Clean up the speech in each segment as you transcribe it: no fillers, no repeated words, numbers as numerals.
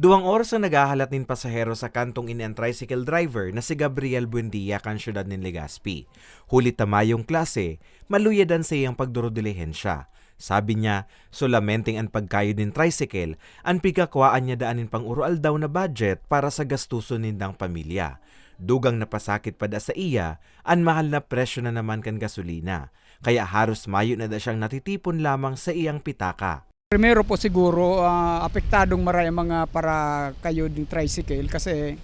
2 oras na naghahalat nin pasahero sa kantong ini ang tricycle driver na si Gabriel Buendia kan syudad nin Legazpi. Huli tamayong klase, maluyadan sa iyang pagdurodilihensya. Sabi niya, solamenting ang pagkayod nin tricycle, ang pigkakwaan niya daanin pang urual daw na budget para sa gastuson nindang pamilya. Dugang napasakit pa da sa iya, ang mahal na presyo na naman kan gasolina. Kaya haros mayo na da siyang natitipon lamang sa iyang pitaka. Primero po siguro, apektadong maray ang mga para kayo ng tricycle kasi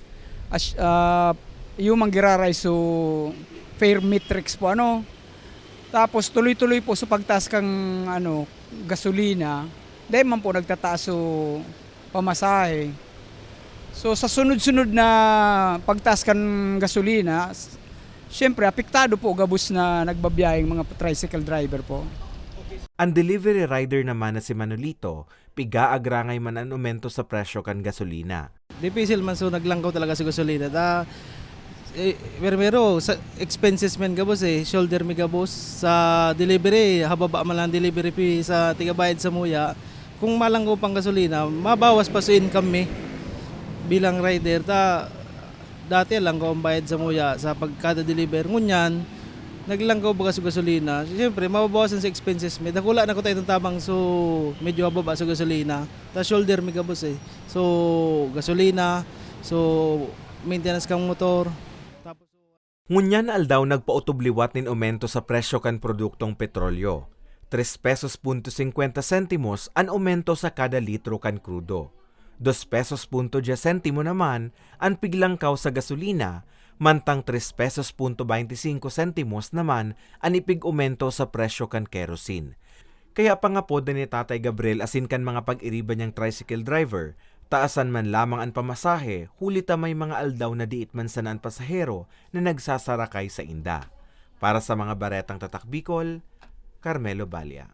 yung manggiraray so fare matrix po ano. Tapos tuloy-tuloy po sa pagtaas kang gasolina, dahil man po nagtataas so pamasahe. So sa sunod-sunod na pagtaas kang gasolina, syempre apektado po gabos na nagbabiyaheng mga tricycle driver po. Ang delivery rider naman na si Manolito, piga-agrangay man ang aumento sa presyo kan gasolina. Difícil man so naglangkaw talaga sa gasolina. Pero sa expenses men gabos shoulder mi gabos sa delivery, hababa man lang delivery fee sa tigabayad sa muya. Kung malangkaw pang gasolina, mabawas pa sa income mi bilang rider dati lang ko ang bayad sa muya sa pagkada deliver. Ngunyan, naglangkaw ba sa gasolina, siyempre mababawasan sa expenses mi. Dakula na ko tayo tabang so medyo hababa sa gasolina. Ta shoulder mi gabos So gasolina, so maintenance kang motor. Ngunyan aldaw nagpautubliwat nin aumento sa presyo kan produktong petrolyo. 3.50 pesos ang aumento sa kada litro kan krudo. 2.10 pesos naman ang piglangkaw sa gasolina, mantang 3.25 pesos naman ang ipig-umento sa presyo kan kerosene. Kaya pangapod ni Tatay Gabriel asin kan mga pag-iriba niyang tricycle driver, taasan man lamang ang pamasahe, hulita may mga aldaw na diit man sanaan pasahero na nagsasarakay sa inda. Para sa mga baretang tatak Bicol, Carmelo Balia.